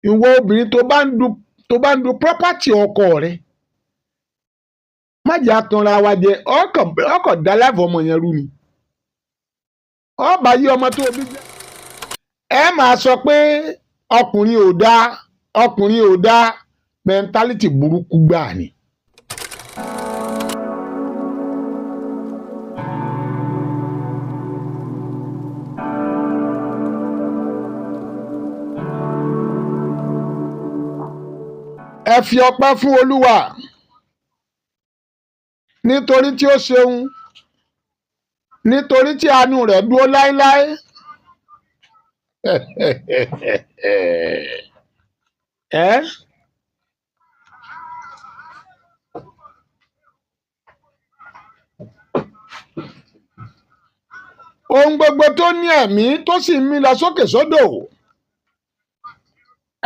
ìwọ obìnrin tó bá ń du property ọkọ rẹ má jẹ́ àtànra wa jẹ ọkọ̀ dá láìfọ ọmọ yẹn rú ni ọba yí ọmọ tó bí jẹ́ ẹ máa sọ pé ọkùnrin ò dá mentality burúkú gbáà ni. ẹ fi ọpẹ́ fún Olúwa nítorí tí ó ṣeun, nítorí tí àánú rẹ̀ dúró láéláé. Ohun gbogbo tó ní ẹ̀mí tó sì ń mí lọ sókè sódò,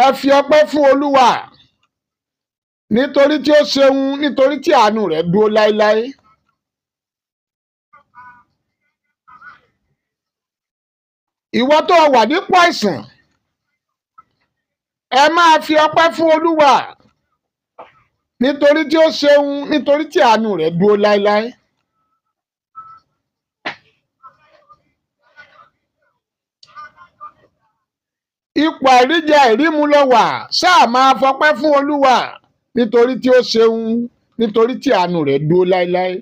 ẹ fi ọpẹ́ fún Olúwa nítorí tí ó ṣeun, nítorí tí àánú rẹ̀ dúró láéláé. Ìwọ tó wà nípò àìsàn, ẹ máa fi ọpẹ́ fún Olúwa nítorí tí ó ṣeun, nítorí tí àánú rẹ̀ dúró láéláé. Ipò àìríjẹ àìrímu ló wà, ṣáà máa fọpẹ́ fún Olúwa nítorí tí ó ṣeun, nítorí tí àánú rẹ̀ dúró láéláé.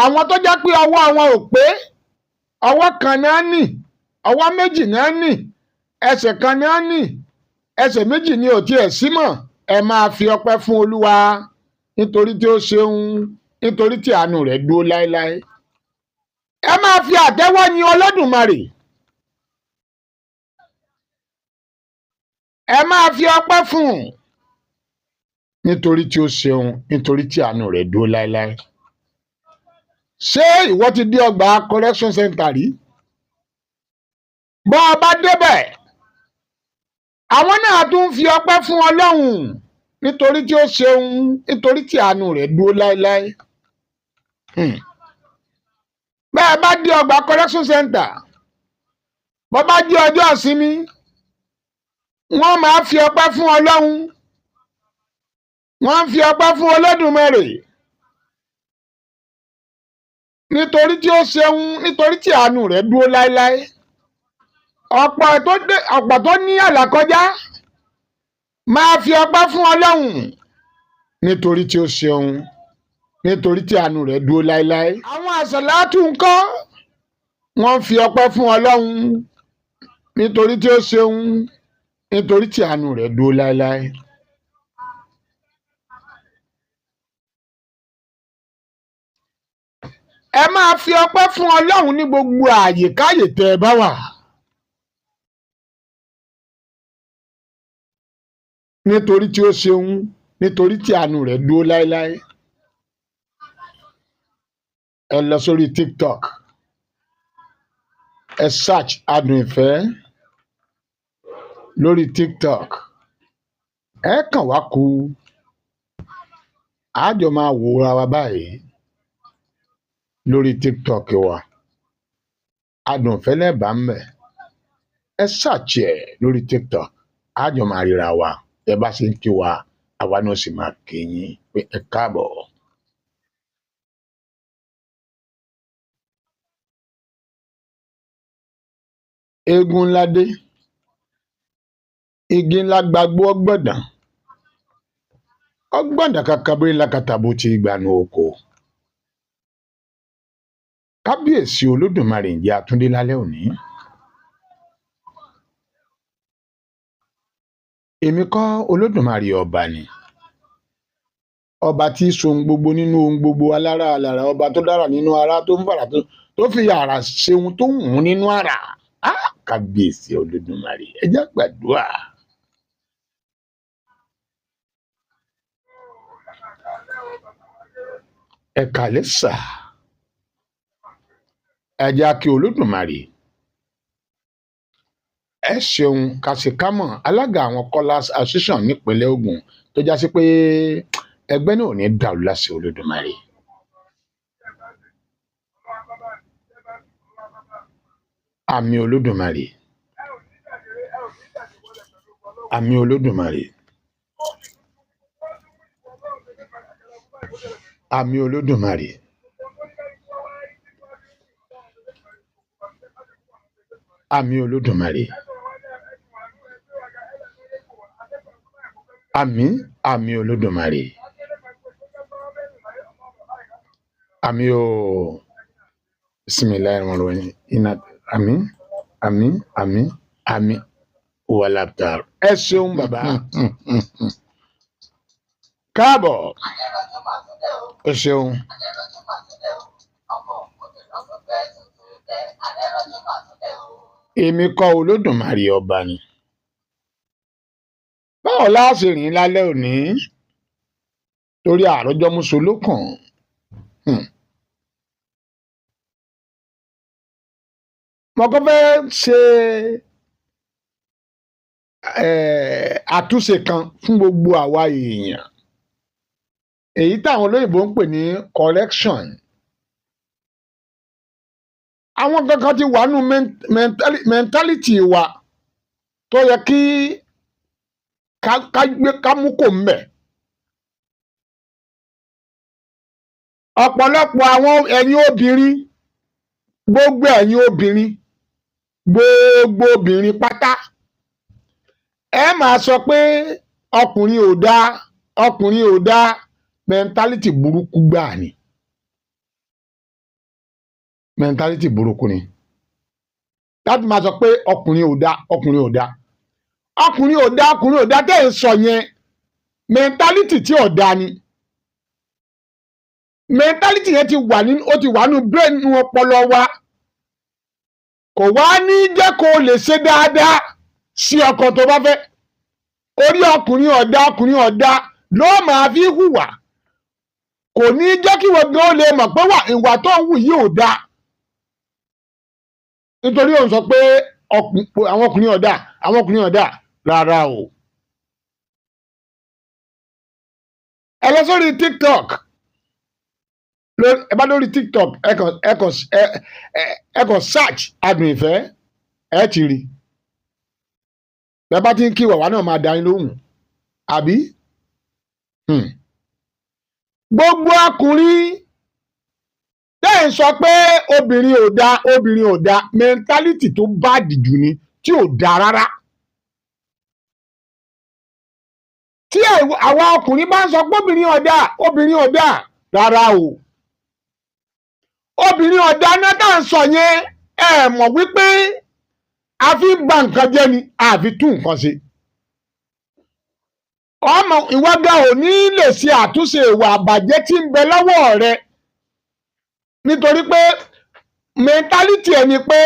Àwọn tó jẹ́ pé ọwọ́ wọn ò pé, ọwọ́ kan ni wọ́n ní, ọwọ́ méjì ni wọ́n ní, ẹsẹ̀ kan ni wọ́n ní, ẹsẹ̀ méjì ni ò tiẹ̀ sí mọ́, ẹ máa fi ọpẹ́ fún Olúwa nítorí tí ó ṣeun, nítorí tí àánú rẹ̀ dúró láéláé. Ẹ máa fi àtẹ́wọ́ yin Olódùmarè. Ẹ máa fi ọpẹ́ fún un nítorí tí ó ṣeun, nítorí tí àánú rẹ̀ dúró láéláé. Ṣé ìwọ ti dé ọgbà correction center rí? Bọ́ ọ bá débẹ̀, àwọn náà tún fi ọpẹ́ fún Ọlọ́run nítorí tí ó ṣeun, nítorí tí àánú rẹ̀ dúró láéláé. Bẹ́ẹ̀ bá dé ọgbà correction center, bọ́ bá jẹ́ ọjọ́ ìsinmi, wọ́n máa fi ọpẹ́ fún Ọlọ́run, wọ́n fi ọpẹ́ fún Olódùmarè nítorí tí ó ṣeun, nítorí tí àánú rẹ̀ dúró láéláé. Ọ̀pọ̀ tó ní àlàkọjá máa fi ọpẹ́ fún Ọlọ́run nítorí tí ó ṣeun, nítorí tí àánú rẹ̀ dúró láéláé. Àwọn àsàlátù ńkọ́, wọ́n fi ọpẹ́ fún Ọlọ́run nítorí tí ó ṣeun, nítorí tí àánú rẹ̀ dúró láéláé. Ẹ máa fi ọpẹ́ fún Ọlọ́run ní gbogbo àyèkáyè tẹ́ ẹ bá wà. Nítorí tí ó ṣeun, nítorí tí àánú rẹ̀ dúró láéláé. Ẹ lọ sórí TikTok, ẹ search Adùn Ìfẹ́ lórí TikTok, ẹ kàn wá kú, àjọ máa wòra wa báyìí lórí TikTok wa. Adùn Ìfẹ́ lẹ́bà ń bẹ̀, ẹ search ẹ̀ lórí TikTok, àjọ máa ríra wa. Ẹ bá ṣe ń kí wa, àwa náà sì máa kí yín pé ẹ káàbọ̀. Eégún ńlá dé, igi ńlá gbagbó ọgbọ̀ndàn kakabere ńlá kàtàbó ti gbanú oko. Kábíyèsí Olódùmarè ǹjẹ́ àtúndé lálẹ́ òní. Èmi kọ́, Olódùmarè ọba ni, ọba tí í sohun gbogbo nínú ohun gbogbo, alára àlàrà, ọba tó dára nínú ara, tó ń fàrà tó fi àrà ṣe ohun tó wù ú nínú àrà. Kábíyèsí Olódùmarè, ẹ jẹ́ gbàdúrà. Ẹ kálẹ́ sà, ẹ jẹ́ kí Olódùmarè ẹ ṣeun kàṣíkámọ̀ alága àwọn callers association nípínlẹ̀ Ògùn tó já sí pé ẹgbẹ́ náà ò ní dàrú láṣẹ Olódùmarè. Àmì Olódùmarè. Àmì Olódùmarè. Àmì Olódùmarè. Àmì Olódùmarè. Àmì Olódùmarè. Àmì o bismillahirrahmanirrahim àmì wàlàtà. Ẹ ṣeun bàbá. Káàbọ̀. Ẹ ṣeun. Èmi kọ́ Olódùmarè ọba ni. Báwo la ṣe rìn lálẹ́ òní? Torí àròjọ mùsùlùkàn. Mo kọ́ fẹ́ ṣe àtúnṣe kan fún gbogbo àwa èèyàn. Èyí táwọn olóyìnbó ń pè ní correction. Àwọn kankan ti wà nù mentality wa tó yẹ kí ká mú kò mbẹ̀. Ọ̀pọ̀lọpọ̀ àwọn ẹ̀yin obìnrin, gbogbo ẹ̀yin obìnrin, gbogbo obìnrin pátá, ẹ máa sọ pé ọkùnrin ò dáa, mentality burúkú gbáà ni. Mentality burúkú ni. Láti máa sọ pé ọkùnrin ò dáa. Ọkùnrin ò dáa tẹ́ ẹ̀ sọ yẹn, mentality tí ò dáa ni. Mentality yẹn ti wà nínú brain nínú ọpọlọ wa. Kò wá ní jẹ́ kó o lè ṣe dáadáa sí ọkọ tó bá fẹ́. Orí ọkùnrin ọ̀dá ló máa fi hùwà. Kò ní jẹ́ kí wọ́n gan lè mọ̀ pé ìwà tó ń hù yìí ò dáa. Nítorí òun sọ pé àwọn ọkùnrin ọ̀dá rárá o. Ẹ lọ sórí TikTok. Ẹ bá lórí TikTok ẹ kàn search Adùn Ìfẹ́ ẹ ti rí. Bẹ́ẹ̀ bá ti ń kí wàwá náà máa dá yín lóhùn àbí. Gbogbo ọkùnrin tẹ́ ẹ̀ sọ pé obìnrin ò dáa mentality tó bad jù ni tí ò dáa rárá. Tí àwa ọkùnrin bá ń sọ pé obìnrin ò dáa rárá o. Obìnrin ọ̀dà náà tá à ń sọ yẹn ẹ mọ̀ wípé a fi ń ba nǹkan jẹ́ ni a fi tún nǹkan ṣe. Ọmọ ìwọ́gà ò ní lè ṣe àtúnṣe ìwà àbàjẹ́ tí ń bẹ lọ́wọ́ rẹ nítorí pé mentality ẹ ni pé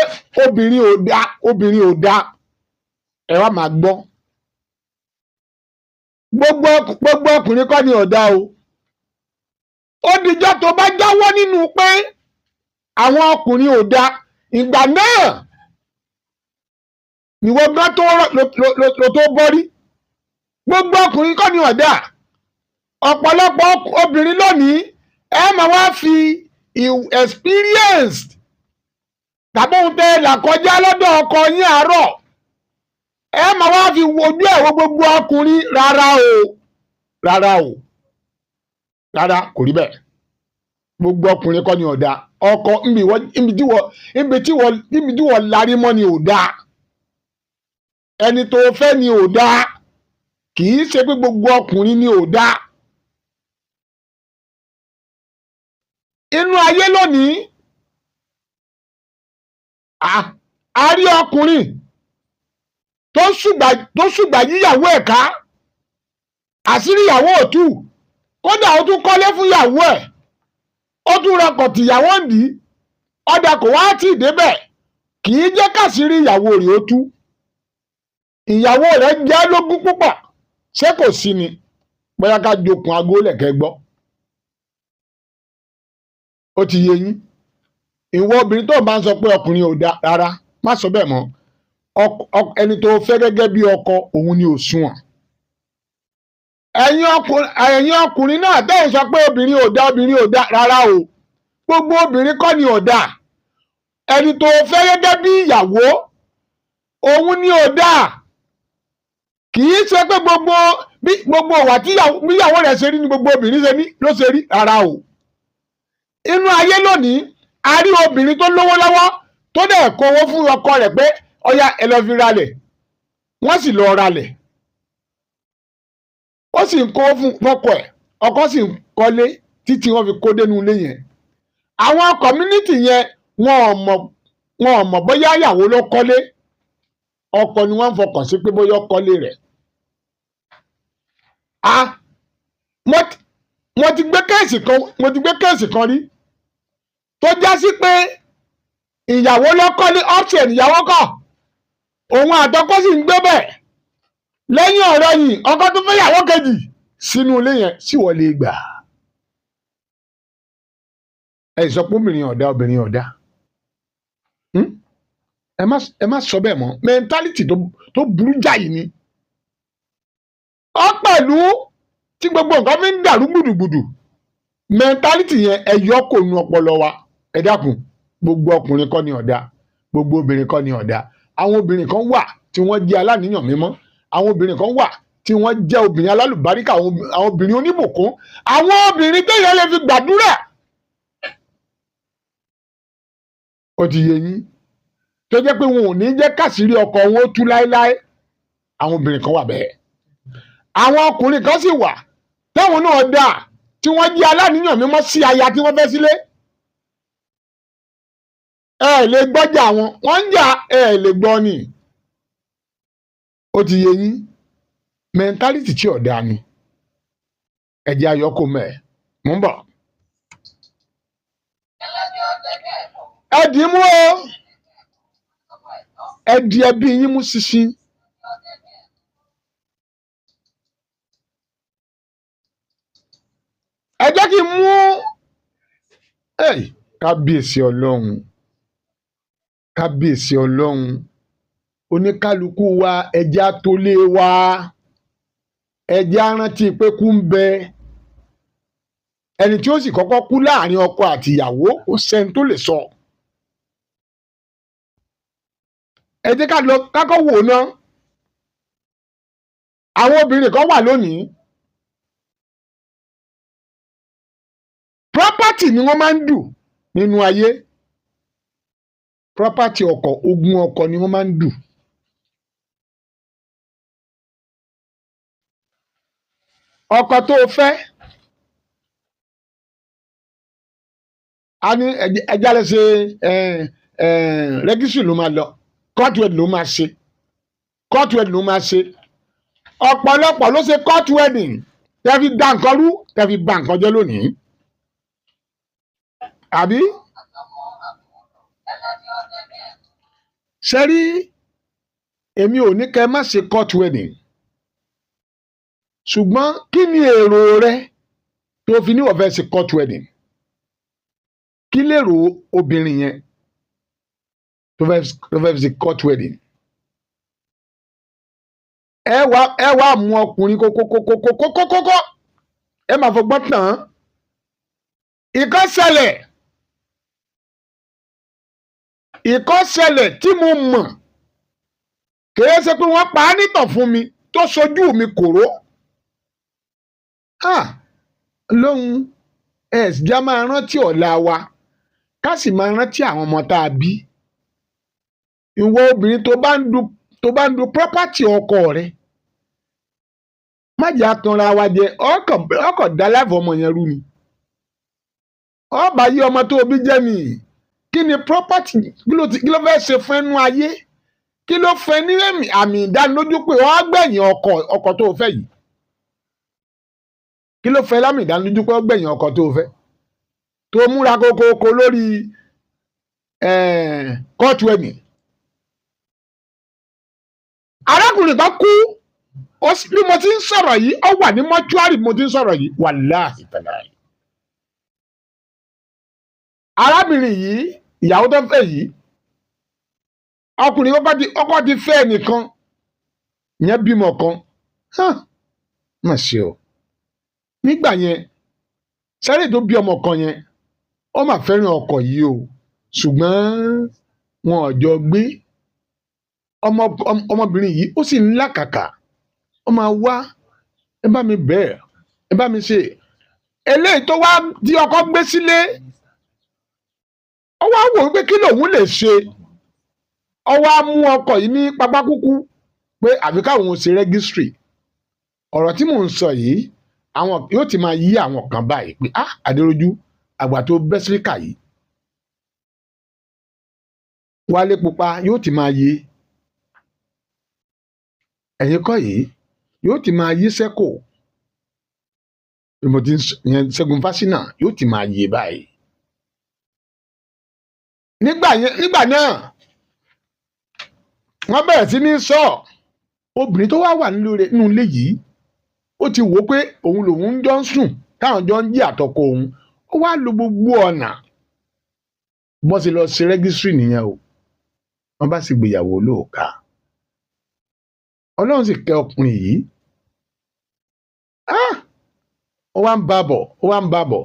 obìnrin ò dáa. Ẹ wá máa gbọ́. Gbogbo ọkùnrin kọ́ ni ò dáa o. Ó dijọ́ tó bá jáwọ́ nínú pé àwọn ọkùnrin ò dáa, ìgbà náà ìwọ gan ló tó bọ́rí. Gbogbo ọkùnrin kọ́ ni ò dáa. Ọ̀pọ̀lọpọ̀ obìnrin lónìí ẹ máa wá fi experienced tàbí ohun tẹ́ là kọjá lọ́dọ̀ ọkọ yín àárọ̀ ẹ máa wá fi wojú ẹ̀ wo gbogbo ọkùnrin rárá kò rí bẹ́ẹ̀. Gbogbo ọkùnrin kọ́ ni ò dáa. Ọkọ níbi tí wọ́n larí mọ́ ni ò dáa. Ẹni tó fẹ́ ni ò dáa. Kì í ṣe pé gbogbo ọkùnrin ni ò dáa. Inú ayé lónìí a rí ọkùnrin tó ṣùgbà yíyàwó ẹ̀ ká, àṣírí ìyàwó ò tú, kódà ó tún kọ́lé fún ìyàwó ẹ̀, ó tún rọkọ̀ tìyàwó ń dì í, ọ̀dà kò wá tì í débẹ̀, kì í jẹ́ káṣírí ìyàwó rẹ̀ ó tú. Ìyàwó rẹ̀ jẹ́ lógún púpọ̀, ṣé kò sí ni? Bóyá ká jokùn aago lẹ̀kẹ́ gbọ́. Ó ti yé yín. Ìwọ obìnrin tó máa ń sọ pé ọkùnrin ò dáa rárá, má sọ bẹ́ẹ̀ mọ́. ẹni tó fẹ́ gẹ́gẹ́ bí ọkọ òun ni òṣùwọ̀n. ẹ̀yin ọkùnrin náà tẹ́yìn sọ pé obìnrin ò dá rárá o, gbogbo obìnrin kọ́ ni ò dá. ẹni tó fẹ́ gẹ́gẹ́ bí ìyàwó òun ni ò dá. kì í ṣe pé gbogbo ìwà tí ìyàwó rẹ̀ ṣe rí ni gbogbo obìnrin ló ṣe rí rárá o. inú ayé lónìí a rí obìnrin tó lówó lọ́wọ́ tó dẹ̀ kó owó fún ọkọ rẹ̀ pé ọya ẹ lọ fi ralẹ̀, wọ́n sì lọ ralẹ̀, ó sì ń kó fún ọkọ ẹ̀, ọkọ sì ń kọ́lé títí wọ́n fi kó dénú ilé yẹn. àwọn community yẹn wọn ò mọ̀ bóyá ìyàwó ló kọ́lé, ọkọ ni wọ́n ń fọkàn sí pé bóyá ó kọ́lé rẹ̀. mo ti gbé kéèsì kan rí tó já sí pé ìyàwó ló kọ́lé, option ìyàwó kọ́, òun àtọkọ sì ń gbé bẹ́ẹ̀. lẹ́yìn ọ̀rọ̀ yìí ọkọ tó fẹ́ ìyàwó kejì sínú ilé yẹn sì wọlé gbà. ẹ sọ pé obìnrin ọ̀dá ẹ má sọ bẹ́ẹ̀ mọ́. mentality tó burú jáì ni. ọ pẹ̀lú tí gbogbo nǹkan fi ń dàrú gbùdùgbùdù, mentality yẹn ẹ yọ kò nu ọpọlọ wa. ẹ dákun, gbogbo ọkùnrin kọ́ ni ọ̀dá, gbogbo obìnrin kọ́ ni ọ̀dá. àwọn obìnrin kan wà tí wọ́n jẹ́ aláníyàn mímọ́, àwọn obìnrin kan wà tí wọ́n jẹ́ obìnrin alálùbáríkà, àwọn obìnrin oníbùkún, àwọn obìnrin téèyàn lè fi gbàdúrà. ó ti yé yín, tó jẹ́ pé wọn ò ní jẹ́ káṣírí ọkọ wọn ó tú láéláé. àwọn obìnrin kan wà bẹ́ẹ̀. àwọn ọkùnrin kan sì wà táwọn náà dà tí wọ́n jẹ́ aláníyàn mímọ́ sí aya tí wọ́n fẹ́ sílé. ẹ lè gbọ́jà wọ́n ń jà, ẹ lè gbọ́ ni. ó ti yé yín, mentality tí ọ̀dà ni. ẹ jẹ́ ayọ́kọ mẹ́ẹ̀ mú bọ̀. ẹ dì í mú o, ẹ di ẹbí yín mú ṣinṣin. ẹ jẹ́ kí n mú kábíyèsí ọlọ́run, kábíyèsí ọlọ́run, oníkálukú wa ẹjẹ́ àtòlé wa, ẹjẹ́ arántí pé kú ń bẹ. ẹni tí ó sì kọ́kọ́ kú láàrin ọkọ àti ìyàwó kò sẹ́ni tó lè sọ. ẹ jẹ́ kákọ́ wò ná. àwọn obìnrin kan wà lónìí, property ni wọ́n máa ń dù nínú ayé. property ọkọ, ogún ọkọ ni wọ́n máa ń dù. ọkọ tó fẹ́ a ní ẹja lè ṣe rẹ́gísírì ló máa lọ, court wedding ló máa ṣe, court wedding ló máa ṣe. ọ̀pọ̀lọpọ̀ ló ṣe court wedding tẹ́ fi dá nǹkan rú, tẹ́ fi bà nǹkan jẹ́ lónìí. àbí ṣe rí, èmi ò ní kẹ́ ẹ má ṣe court wedding, ṣùgbọ́n kí ni èrò rẹ tó fi ní wọ́n fẹ́ ṣe court wedding? kí lèrò obìnrin yẹn tó fẹ́ ṣe court wedding? ẹ wá mú ọkùnrin kókókókókókókókó, ẹ máa fọgbọ́n tán. ìkọ́ ṣẹlẹ̀ tí mo mọ̀, kìí ṣe pé wọ́n pa á nítàn fún mi tó ṣojú mi kòró. lóhun ẹ̀sìjà máa rántí ọ̀la wa, ká sì máa rántí àwọn ọmọ tá a bí. ìwọ obìnrin tó bá ń du property ọkọ rẹ, má jà tanra wa jẹ, ọkọ̀ dá láìfọ ọmọ yẹn rú ni. ọba yí ọmọ tó bí jẹ́ mi, kí ni property, kí ló fẹ́ ṣe fún ẹnu ayé? kí ló fẹ́ ní àmì ìdánilójú pé ọ gbẹ̀yìn ọkọ tó fẹ́ yìí? kí ló fẹ́ lámì ìdánilójú pé ọ gbẹ̀yìn ọkọ tó fẹ́? tó múra kókókó lórí court wedding. arákùnrin kan kú, bí mo ti ń sọ̀rọ̀ yìí, ó wà ní mọ́ṣúárì mo ti ń sọ̀rọ̀ yìí, wàláhì tàláhì. arábìnrin yìí, ìyàwó tó fẹ́ yìí, ọkùnrin ọkọ ti fẹ́ nìkan ìyẹn bímọ kan má ṣe o nígbà yẹn sáré tó bí ọmọ kan yẹn ó mà fẹ́ràn ọkọ yìí o ṣùgbọ́n wọn ò jọ gbé ọmọbìnrin yìí ó sì ń làkàkà ó máa wá ẹ bá mi bẹ́ẹ̀ ẹ bá mi ṣe eléyìí tó wá di ọkọ gbé sílé ó wá wò wípé kí lòun lè ṣe ó wá mú ọkọ yìí ní pápákúkú pé àfi káwọn ṣe rẹ́gísítírì ọ̀rọ̀ tí mò ń sọ yìí àwọn yóò ti máa yí àwọn kan báyìí pé Adérójú àgbà tó bẹ́ síríkà yìí Wálé Pupa yóò ti máa yí ẹ̀yin kọ́ yìí yóò ti máa yí sẹ́kò ìmọ̀tí yẹn Ṣẹ́gun Fáṣínà yóò ti máa yí báyìí nígbà náà wọ́n bẹ̀rẹ̀ sí ní sọ obìnrin tó wá wà nínú ilé yìí ó ti wò ó pé òun lòun jọ ń sùn táwọn jọ ń jí àtọkọ òun ó wá lo gbogbo ọ̀nà bọ́n sì lọ ṣe rẹ́gísírì nìyẹn o wọ́n bá sì gbéyàwó lóòka Ọlọ́run sì kẹ́ ọkùnrin yìí ó wá ń bá bọ̀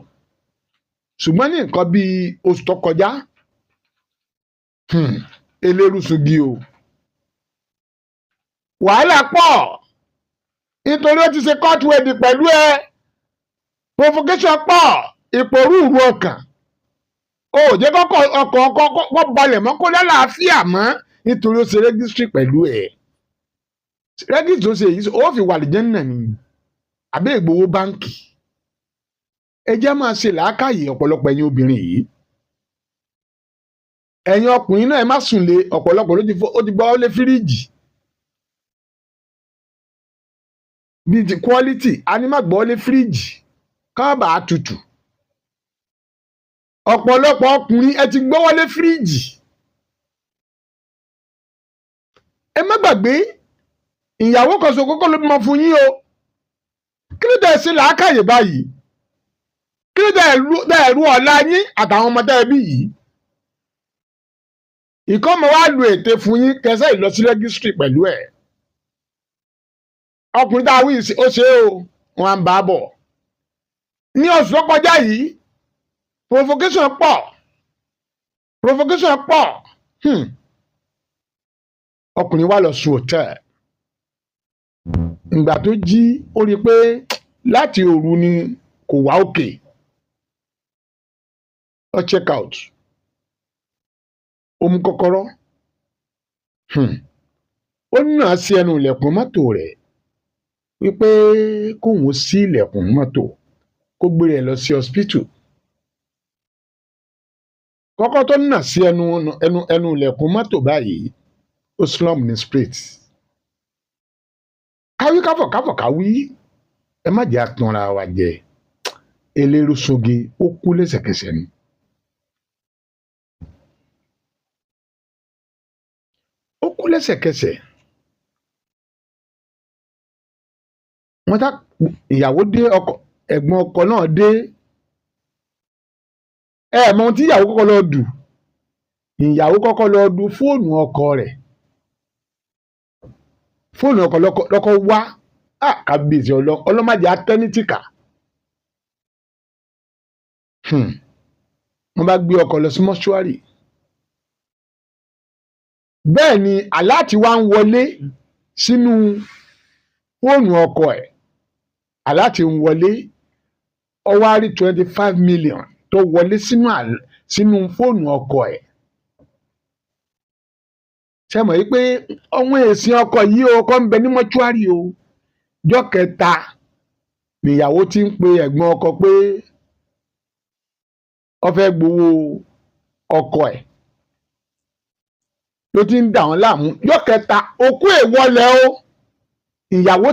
ṣùgbọ́n ní nǹkan bíi oṣù tó kọjá elérùsùgì o wàhálà pọ̀ nítorí ó ti ṣe court wedding pẹ̀lú ẹ provocation pọ̀ ìpòrúurú ọkàn ó jẹ́ ọkọ̀ balẹ̀ mọ́ kó lálàáfíà mọ́ nítorí ó ṣe rẹ́gísítírì pẹ̀lú ẹ rẹ́gísítírì tó ṣe yìí ó fi wà lìjẹ́ nà ní àbẹ́ ìgbowó báǹkì ẹ jẹ́ máa ṣe làákàyè ọ̀pọ̀lọpọ̀ ẹ̀yin obìnrin yìí ẹ̀yin ọkùnrin náà ẹ má sùn lé ọ̀pọ̀lọpọ̀ ó ti bọ́ lé fíríjì bíi ti quality a ní má gbọ́ lé fíríjì káàbà tutù ọ̀pọ̀lọpọ̀ ọkùnrin ẹ ti gbọ́wọ́ lé fíríjì ẹ má gbàgbé ìyàwó kan ṣoṣo kọ́kọ́ ló bímọ fún yín o kí ló dé ṣe làákàyè báyìí kí ló dé ẹ̀rú ọ̀la yín àtàwọn ọmọdé ẹbí yìí ìkọ́mọ wa lu ète fún yín kẹsẹ́ ìlọsí rẹ́gísítírì pẹ̀lú ẹ̀ ọkùnrin tá a wí ó ṣe o wọn à ń bá bọ̀ ní oṣù tó kọjá yìí provocation pọ̀ ọkùnrin wa lọ sùn hòtẹ́ẹ̀lì ìgbà tó jí ó rí i pé láti òru ni kò wá òkè ó check out ó mú kọ́kọ́rọ́ ó nà á sí ẹnu ilẹ̀kùn mọ́tò rẹ̀ wípé kóun ṣí ilẹ̀kùn mọ́tò kó gbé rẹ̀ lọ sí hospital kọ́kọ́ tó nà sí ẹnu ilẹ̀kùn mọ́tò báyìí ó slum ní spirit káwí káfọ̀ káwí ẹ má jẹ́ àtúnra wa jẹ elérùsùgì ó kú lẹ́sẹ̀kẹsẹ̀ ni. ó kú lẹ́sẹ̀kẹsẹ̀ wọ́n tá ìyàwó dé ọkọ ẹ̀gbọ́n ọkọ náà dé mọ ohun tí ìyàwó kọ́kọ́ lọ dù ìyàwó kọ́kọ́ lọ dù fóònù ọkọ rẹ̀ fóònù ọkọ lọ́kọ́ wá kábíyèsí ọlọ́màjẹ atẹ́nítìkà wọ́n bá gbé ọkọ lọ sí mọ́ṣúárì bẹ́ẹ̀ ni aláàtì wa ń wọlé sínú fóònù ọkọ ẹ̀ aláàtì ń wọlé ó wá rí 25 million tó wọlé sínú fóònù ọkọ ẹ̀ ṣe mọ̀ yí pé ọmọ èsìn ọkọ yìí ọkọ ń bẹ ní mọ́ṣúárì o jọ́ kẹta níyàwó ti ń pe ẹ̀gbọ́n ọkọ pé ó fẹ́ gbowó ọkọ ẹ̀ ló ti ń dà wọ́n láàmú jọ́ kẹta òkú èèwọlẹ̀ o ìyàwó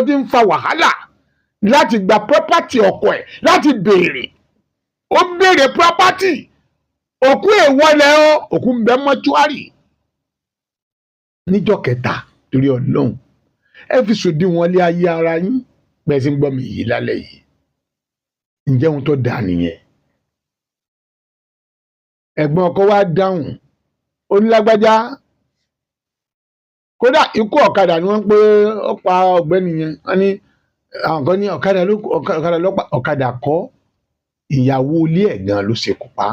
ti ń fa wàhálà láti gba property ọkọ ẹ̀ láti béèrè ó béèrè property òkú èèwọlẹ̀ o òkú ń bẹ mọ́ṣúárì níjọ́ kẹta torí Ọlọ́run ẹ fi sòdiwọ̀n lé ayé ara yín bẹ́ẹ̀ sì ń gbọ́ mi yìí lálẹ́ yìí ǹjẹ́ ohun tó dáa nìyẹn ẹ̀gbọ́n ọkọ wa dáhùn onílágbájá kódà ikú ọ̀kadà ni wọ́n pé ó pa ọ̀gbẹ́ni yẹn wọ́n ní àwọn kan ní ọ̀kadà ló pa ọ̀kadà kọ́ ìyàwó ilé ẹ̀ gan ló ṣekú pa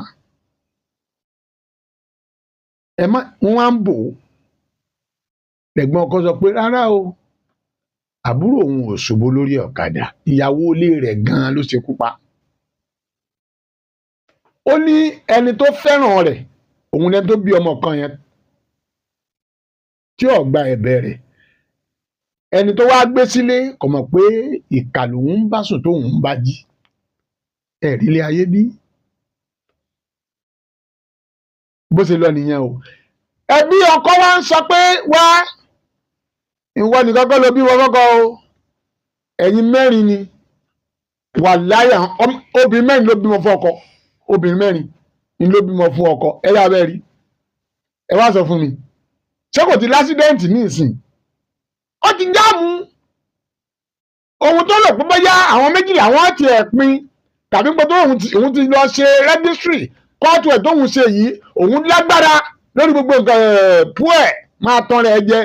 wọ́n wá ń bò ó lẹ́gbọ́n ọkọ sọ pé rárá o àbúrò òun ò ṣubú lórí ọ̀kadà ìyàwó ilé rẹ̀ gan ló ṣekú pa ó ní ẹni tó fẹ́ràn rẹ̀ òun lẹni tó bí ọmọ kan yẹn tí ò gba ẹ̀bẹ̀ rẹ̀ ẹni tó wá gbé sílé kò mọ̀ pé ìkà lòun ń bá sùn tóun ń bá jí ẹ̀rí ilé ayé bí bó ṣe lọ nìyẹn o ẹbí ọkọ wa ń sọ pé wá ìwọ nìkan kọ́ ló bí wọn kọ́kọ́ o ẹ̀yin mẹ́rin ni wà láyà obìnrin mẹ́rin ló bímọ fún ọkọ obìnrin mẹ́rin ni ló bímọ fún ọkọ ẹ yá bẹ́ẹ̀ rí ẹ wá sọ fún mi ṣé kò ti lásídẹ́ǹtì ní ìsìn ó ti jáàmù ohun tó lò pé bóyá àwọn méjìlá wọn ti ẹ̀ pin tàbí pé òun ti lọ ṣe rẹ́gísírì kóòtù ẹ̀ tóun ṣe yìí òun lágbára lórí gbogbo nǹkan pú ẹ̀ máa tán rẹ̀ jẹ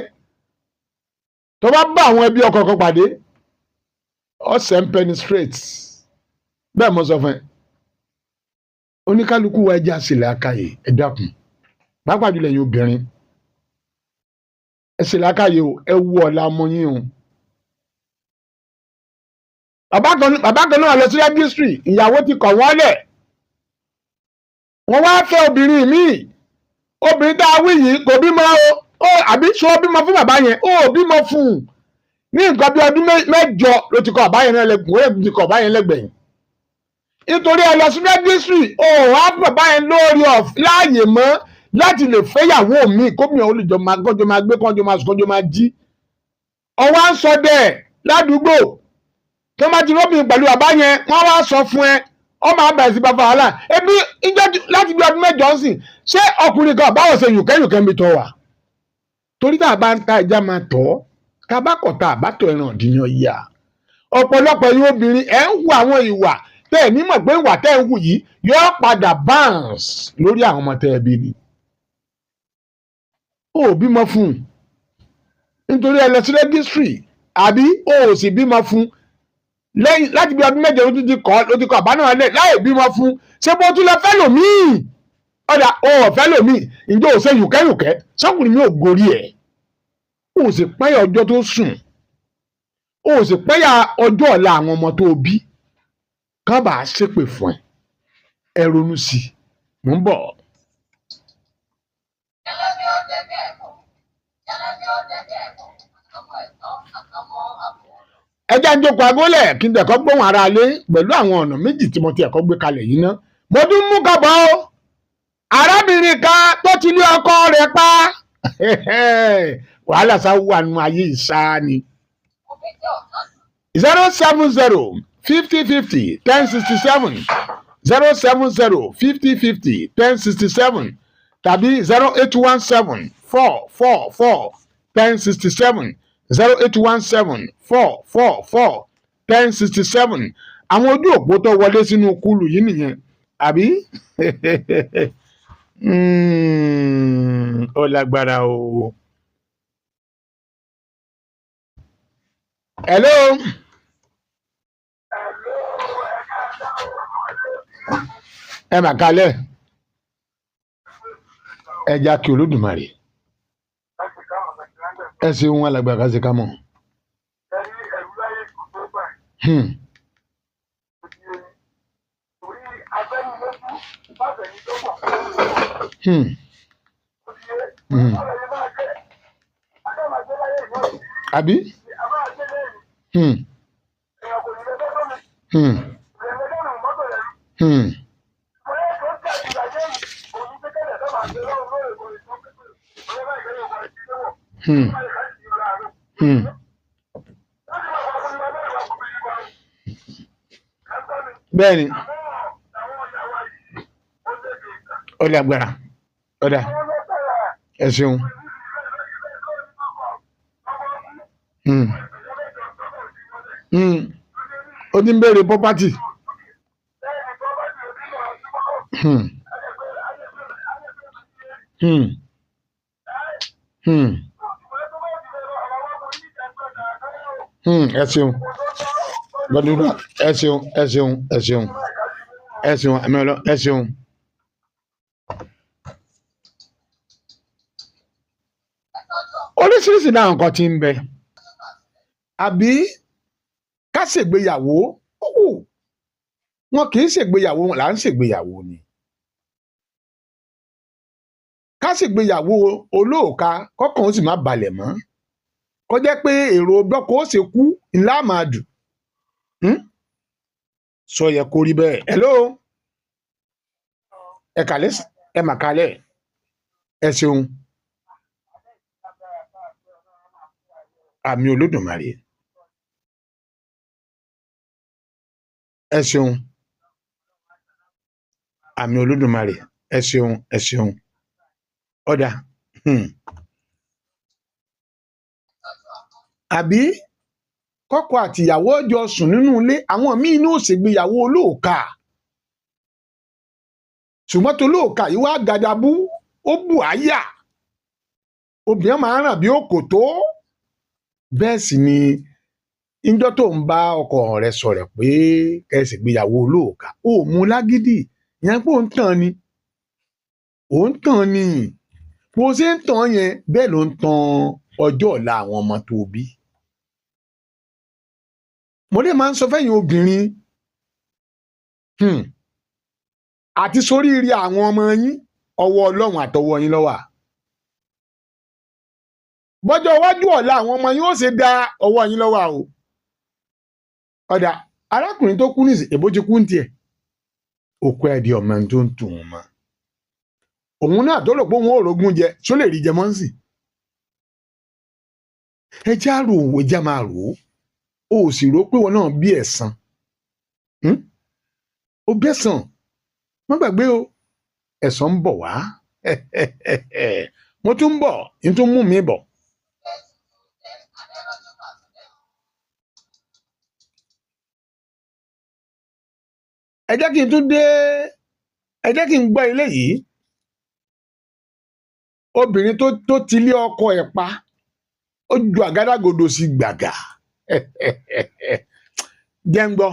tó bá bá àwọn ẹbí ọkọ kan pàdé ọ̀sẹ̀ ń penetrate bẹ́ẹ̀ mo sọ fún ẹ oníkálukú wa ẹjẹ́ àṣìlẹ̀ akáyè ẹ dákun pàápàá jùlọ ẹ̀yin obìnrin ẹ ṣìlẹ̀ akáyè o ẹ wú ọ̀la ọmọ yín o bàbá kan náà lọ sí rẹ́gísírì ìyàwó ti kọ̀ wọ́n lẹ̀ wọ́n wá fẹ́ obìnrin míì obìnrin tá a wí yìí kò bímọ o àbí sọ bímọ fún bàbá yẹn ó bímọ fún un ní nǹkan bí ọdún mẹ́jọ ló ti kọ bàbá yẹn náà lẹ́gbẹ̀ẹ́ ó ti kọ bàbá yẹn lẹ́gbẹ̀ẹ́ nítorí ẹ lọ sí rẹ́gísírì ó wá fún bàbá yẹn lórí láàyè mọ́ láti lè fẹ́yàwó mi kóbìnrin olùjọ máa gbọ́njọ máa gbé kọ́njọ máa sùn kọ́njọ máa jí ọwọ́ à ń sọ dẹ̀ ládùúgbò tó máa ti róbìnrin pẹ̀lú bàbá yẹn wọ́n wá sọ fún ẹ ọmọ àbẹ̀ sí bàbá wàhálà ebi ìjọ láti bí ọdún mẹ́jọ ń sìn ṣé ọkùnrin kan báwo ṣe yùkẹ́yùkẹ́ mi tọ́ wà torí tá a bá ń ta ìjà máa tọ́ tá a bá kọ̀ tá a bá tọ̀ ẹran ọ̀dìyàn yà ọ̀pọ̀lọpọ̀ ẹ̀yin obìnrin ẹ̀ ń hu àwọn ìwà tẹ́ ẹ̀ nímọ̀ pé ìwà tẹ́ ẹ̀ ń hù yìí yóò padà bounce lórí àwọn ọmọ tẹ́ ẹ bí ni ó bímọ fún un nítorí ẹ lọ sí rẹ́gísírì àbí ó sì bímọ fún un lẹ́yìn láti bí ọdún mẹ́jọ ló ti kọ àbá náà lẹ̀ láì bímọ fún ṣé bó tún lọ fẹ́ lòmíì ọ̀dà ó fẹ́ lòmíì ǹjẹ́ ò ṣe yùkẹ́yùkẹ́ sọ́kùnrin mi ò gorí ẹ̀ ó sì pẹ́yà ọjọ́ tó sùn ó sì pẹ́yà ọjọ́ ọ̀la àwọn ọmọ tó bí kán bá a ṣépè fún ẹ ronú sí i mò ń bọ̀. ẹjẹ́ ń jókòó agólẹ̀ kí n tẹ̀kọ́ gbóhùn ara lé pẹ̀lú àwọn ọ̀nà méjì tí mo ti ẹ̀kọ́ gbé kalẹ̀ yìí ná mo tún mú kọ́bọ̀ o arábìnrin kan tó ti lé ọkọ rẹ̀ pa wàhálà sá wà nù ayé ìsá ni 070-50-50-1067 070-50-50-1067 tàbí 08174441067 08174441067 àwọn ojú òpó tó wọlé sínú kúlù yìí nìyẹn àbí ó lágbára o. Hello. Ẹ mà kalẹ̀ ẹ já kí Olódùmarè ẹ ṣeun alàgbà ká ṣe ká mọ̀. Àbí? Bẹ́ẹ̀ni ó lágbára ọ̀dà ẹ ṣeun. Ó ti ń béèrè property. ẹ ṣeun gbọdúrà ẹ ṣeun ẹ ṣeun ẹ ṣeun ẹ ṣeun àmì ọlọ ẹ ṣeun. oríṣiríṣi náà nǹkan tí ń bẹ àbí ká ṣègbéyàwó wọn kì í ṣègbéyàwó wọn là ń ṣègbéyàwó ni ká ṣègbéyàwó olóòka kọkàn ó sì má balẹ̀ mọ́ kó jẹ́ pé èrò gbọ́kọ ó ṣe kú ńlá máa dùn sọ yẹ kó rí bẹ́ẹ̀. hello ẹ kàlẹ́ ẹ mà kálẹ̀ ẹ ṣeun àmì Olódùmarè ẹ ṣeun àmì Olódùmarè ẹ ṣeun ẹ ṣeun ọ̀dà àbí kọ́kọ àtìyàwó jọ sùn nínú ilé àwọn míín ní ó ṣègbéyàwó olóòka ṣùgbọ́n tó olóòka yìí wá gàdàbú ó bù áyà obìnrin máa ń ràn bí òkòtó bẹ́ẹ̀ sì ni ìjọ tó ń bá ọkọ rẹ̀ sọ̀rọ̀ pé kẹsì gbéyàwó olóòka ó mú lágídí ìyẹn pé ó ń tàn ni ó ń tàn ni bó ṣe ń tàn yẹn bẹ́ẹ̀ ló ń tan ọjọ́ ọ̀la àwọn ọmọ tó bí. mo dé máa ń sọ fẹ́yìn obìnrin àti soríire àwọn ọmọ yín ọwọ́ Ọlọ́run àtọwọ́ yín ló wà. bọ́jọ́ iwájú ọ̀la àwọn ọmọ yín ó ṣe dá ọwọ́ yín ló wà o. ọ̀dà arákùnrin tó kú ní èbó ti kú ní tiẹ̀ òkú ẹ̀dí ọmọ tó ń tù wọ́n mọ́ òun náà tó rò pé òun ò rógún jẹ tó lè rí jẹ mọ́ sí. ẹ já rò ó ẹ já máa rò ó sì rò pé wọn náà bí ẹ̀san ó bí ẹ̀san má gbàgbé o ẹ̀san ń bọ̀ wá mo tún ń bọ̀ n tún mú mi bọ̀. ẹ jẹ́ kí n tún dé ẹ jẹ́ kí n gbọ́ ilé yìí obìnrin tó ti lé ọkọ ẹ̀ pa ó ju àgádágodo sí gbàgà jẹ́ ń gbọ́.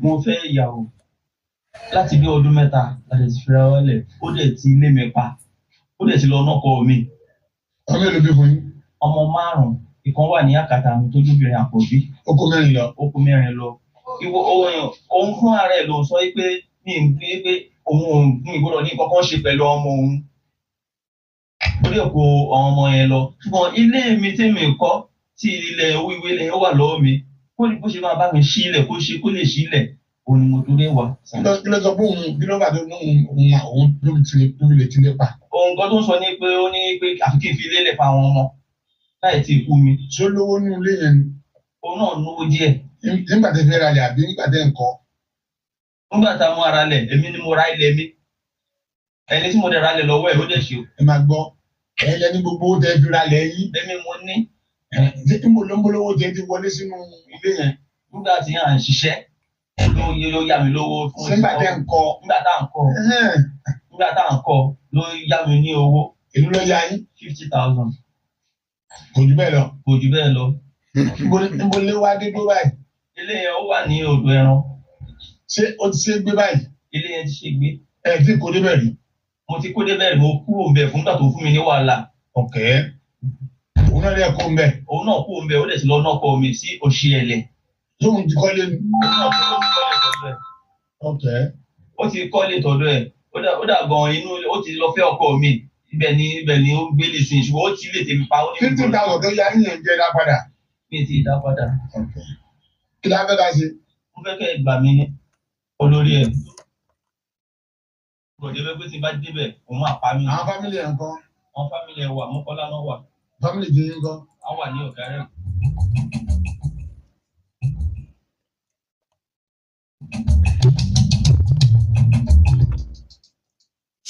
mo fẹ́ ìyàwó láti bí ọdún mẹ́ta láti ti fira wọlé ó dẹ̀ ti lé mi pa ó dẹ̀ ti lọ nọ́kọ mi. ọmọ èlò bí fún yín. ọmọ 5 ìkan wà ní àkàtà mi tó jóbìnrin àkọ́bí. ó kó 4 lọ. ó kó 4 lọ. ìwọ òun fún ara ẹ̀ ló sọ pé mi ń gbé pé òun ìgbọ́dọ̀ ní kankan ṣe pẹ̀lú ọmọ òun. ó dẹ̀ kó ọmọ yẹn lọ. ṣùgbọ́n ilé mi tèmi kọ́ tí ilẹ̀ wíwé lẹ́yìn ó wà lọ́wọ́ mi bó ṣe máa bá mi sílẹ̀ kó lè sílẹ̀ òun ni mo torí wà. kí ló sọ pé òun bí ló bá tó òun tó lè tilẹ̀ pa. ohun kan tó ń sọ ni pé ó ní pé àfi kí n fi lélẹ̀ pa àwọn ọmọ láì tí ì kú mi. ṣé ó lówó nínú ilé yẹn ni. òun náà lówó díẹ̀. nígbà tẹ́ fẹ́ ra lẹ̀ àbí nígbà tẹ́ ń kọ́. nígbà tá a mú ara lẹ̀ èmi ni mo ra ilẹ̀ mi ẹni tí mo dẹ̀ ra lẹ̀ lọ́wọ́ ẹ̀ ó dẹ̀ ṣe o. ẹ máa gbọ́ ẹ lẹ ní gbogbo tẹ́ fi ra lẹ̀ yín. èmi mo ní. níbo ló ń bolówó tẹ́ ti wọlé sínú ilé yẹn. nígbà tí à ń ṣiṣẹ́ ló yá mi lówó fún ìṣòro. nígbà tẹ́ ń kọ́. nígbà tá à ń kọ́. nígbà tá à ń kọ́ ló yá mi ní owó. èló ló yá yín. 50,000. kò jù bẹ́ẹ̀ lọ. kò jù bẹ́ẹ̀ lọ. níbo lé wá dé dó báyìí. ilé yẹn ó wà ní odò ẹran. ṣé ó ti ṣe gbé báyìí. ilé yẹn ti ṣe gbé. ẹ ti kó débẹ̀ rí. mo ti kó débẹ̀ rí mo kúrò ń bẹ̀ fúngbà tó fún mi ní wàhálà. ọ̀kẹ́ òun náà lè kó ń bẹ̀. òun náà kó ń bẹ̀ ó dẹ̀ ti lọ náà kọ́ mi sí Òṣìẹ̀lẹ̀. tóun ti kọ́lé ni. ọ̀kẹ́. ó ti kọ́lé tọ̀dọ̀ ẹ̀ ó dà gan inú ó ti lọ fẹ́ ọkọ mi ibẹ̀ ni ó gbé lè sin ṣùgbọ́n ó ti lè tèmi pa ó ní. 50,000 tó yá yíyan jẹ́ dá padà. mi ti dá padà. kí la fẹ́ ká ṣe. mo fẹ́ kẹ́ ẹ gbà mí ní olórí ẹ̀. gbọ̀dọ̀ bẹ́ẹ̀ pé tí n bá débẹ̀ òun máa pa mí. àwọn fámìlì ẹ̀ ń kọ́. àwọn fámìlì ẹ̀ wà Mọ́kọ́lá náà wà. fámìlì ti ń kọ́. wọ́n wà ní Ọ̀kẹ́rẹ́.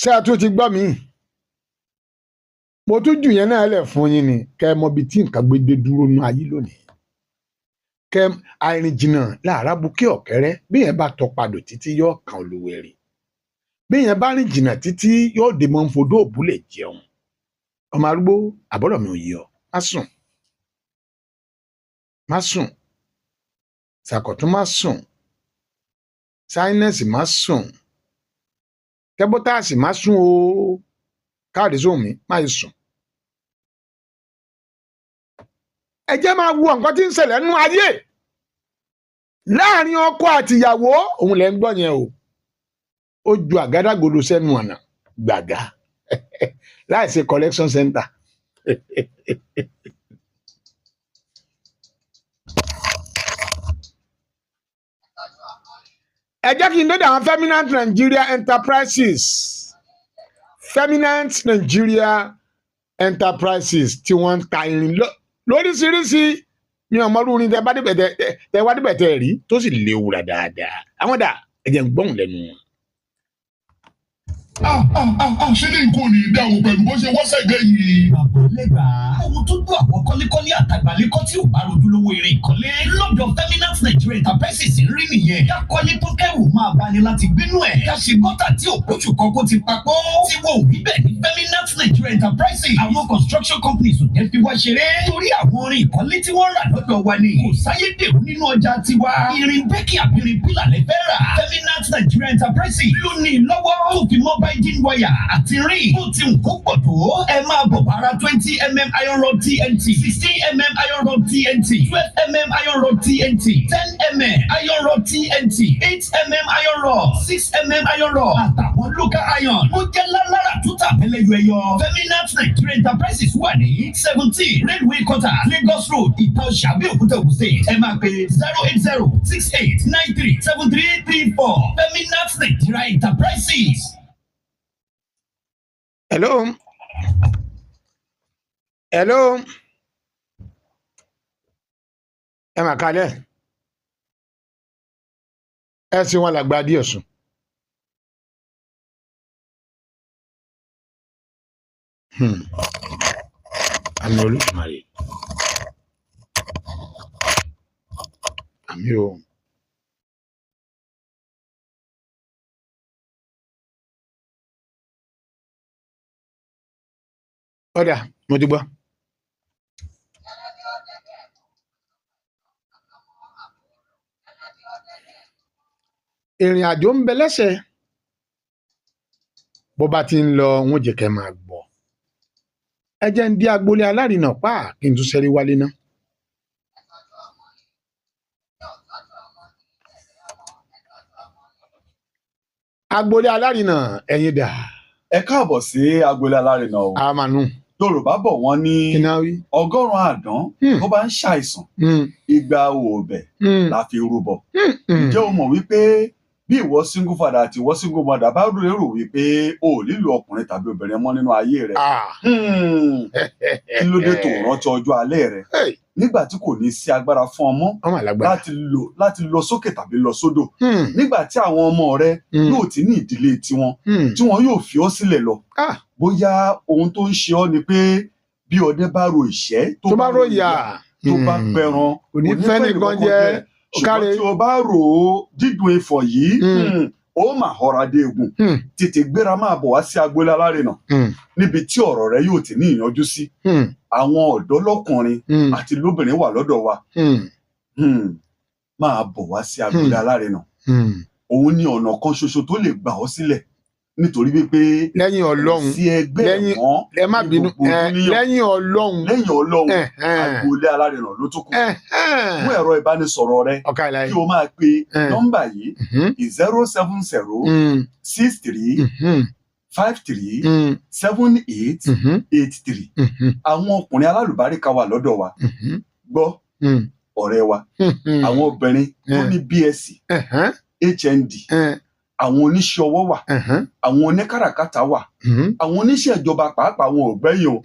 ṣé a tún ti gbọ́ mi mo tún jù yẹn náà lẹ̀ fún yín ni kẹ́ ẹ mọ ibi tí nǹkan gbé dé dúró nú ayé lónìí kẹ àìrìn jìnnà láàrá bukí ọ̀kẹ́rẹ́ bí yẹn bá tọpadò títí yóò kan Olúwẹ̀rí bí yẹn bá rìn jìnnà títí yóò dé mọ́ fodó òbúlẹ̀ jẹun ọmọ arúgbó àbọ̀rọ̀ mi ò yí ọ má sùn sàkọ̀tún má sùn sáínẹ́sì má sùn kẹ́bọ́tàsì má sùn o káàdì sóhùn mi má yìí sùn. ẹ jẹ́ máa wo nǹkan tí ń ṣẹlẹ̀ nínú ayé láàrin ọkọ àtìyàwó òun lẹ́ ń gbọ́ yẹn o ó ju àgádágodo sẹ́nu ọ̀nà gbàgà láì ṣe collection center. ẹ jẹ́ kí n dédé àwọn Feminine Nigeria Enterprises tí wọ́n ń ta irin lóríṣiríṣi ní ọmọdún orin tẹ wá débẹ̀ tẹ rí tó sì léwu rà dáadáa àwọn dà ẹ jẹ́ ń gbọ́n lẹ́nu wọn. ṣé ní nǹkan ò ní dá o pẹ̀lú bó ṣe wọ́sẹ̀ gbé yìí. bàbá lẹ́gbàá ohun tó gbọ́ àwọn kọ́lékọ́lé àtàgbàlékọ́ tí ò bá rojúlówó irin ìkọ́lé lọ́dọ̀ Feminine Nigeria Enterprises ń rí nìyẹn. ká kọ́lé tó kẹ́rù máa bani láti gbénú ẹ̀. ká ṣe gọ́tà tí ò kójú kan kó ti papọ̀. tí wọn ò rí bẹ́ẹ̀ ní Feminine Nigeria Enterprises. àwọn construction companies ò jẹ́ fi wá ṣeré. torí àwọn orin ìkọ́lé tí wọ́n rà lọ́dọ̀ wa ni. kò sáyé dèrò nínú ọjà tiwa. irin bẹ́ẹ̀kì àbírin pílà lẹ fẹ́ rà. Feminine Nigeria Enterprises ló ní lọ́wọ́ tó fi mọ́ binding wire àti ring. bó ti ń kó pọ̀ tó ẹ máa bọ̀ bára 20mm iron rod TNT 16mm iron rod TNT 12mm iron rod TNT 10mm iron rod TNT 8mm iron rod 6mm iron rod àtàwọn local iron. mo jẹ́ lálára tútà pẹ́lẹ́yọ ẹyọ. Feminine Nigeria Enterprises wà ní 17 railway quarter Lagos road Ìtàọ̀ṣà Abẹ́òkúta Ògùn State. ẹ máa pè 08068937334 Feminine Nigeria Enterprises. Hello. Ẹ mà kalẹ̀ ẹ sì wọn làgbà díẹ̀ sùn. Àmì Olódùmarè àmì o. Ọ̀dà mo ti gbọ́. Ìrìn àjò ń bẹ lẹ́sẹ̀ bó bá ti ń lọ wọn jẹ́ kẹ́ máa gbọ́. ẹ jẹ́ ń dí agboolé alárinà pa kí n tún ṣẹ́rí wálé ná. agboolé alárinà ẹ̀yin dà. ẹ káàbọ̀ sí agboolé alárinà o. àmànù. Yorùbá bọ̀ wọ́n ní kínáwí. ọgọ́rùn-ún àdán tó bá ń ṣàìsàn igba òòbẹ̀ la fi rúbọ. ǹjẹ́ o mọ̀ wípé bí ìwọ single father àti ìwọ single mother bá lérò wípé o ò nílò ọkùnrin tàbí obìnrin mọ́ nínú ayé rẹ kí ló dé tó rántí ọjọ́ alẹ́ rẹ nígbà tí kò ní sí agbára fún ọmọ láti lọ sókè tàbí lọ sódò nígbà tí àwọn ọmọ rẹ yóò ti ní ìdílé tiwọn tí wọn yóò fi ọ́ sílẹ̀ lọ bóyá ohun tó ń ṣe ọ́ ni pé bí ọdẹ bá ro ìṣẹ́ tó bá ro ìyà tó bá pẹran kò ní fẹ́ nìkan jẹ ṣùgbọ́n tí o bá rò ó dídùn ifọ̀ yìí ó mà họra dé egun tètè gbéra máa bọ̀ wá sí agboolé alárinà níbi tí ọ̀rọ̀ rẹ yóò ti ní ìyanjú sí àwọn ọ̀dọ́ lọ́kùnrin àti lóbìnrin wà lọ́dọ̀ wa máa bọ̀ wá sí agboolé alárinà òun ni ọ̀nà kan ṣoṣo tó lè gbà ọ́ sílẹ̀ nítorí wípé lẹ́yìn Ọlọ́run sí ẹgbẹ́ wọn ẹ má bínú lẹ́yìn Ọlọ́run agboolé alárinà ló tó kù mú ẹ̀rọ ìbánisọ̀rọ̀ rẹ kí o máa pe nọ́mbà yìí 07063537883 àwọn ọkùnrin alálùbáríkà wà lọ́dọ̀ wa gbọ́ ọ̀rẹ́ wa àwọn obìnrin tó ní BSc HND àwọn oníṣẹ́ ọwọ́ wà àwọn oníkàràkátà wà àwọn oníṣẹ́ ìjọba pàápàá àwọn ò gbẹ́yìn o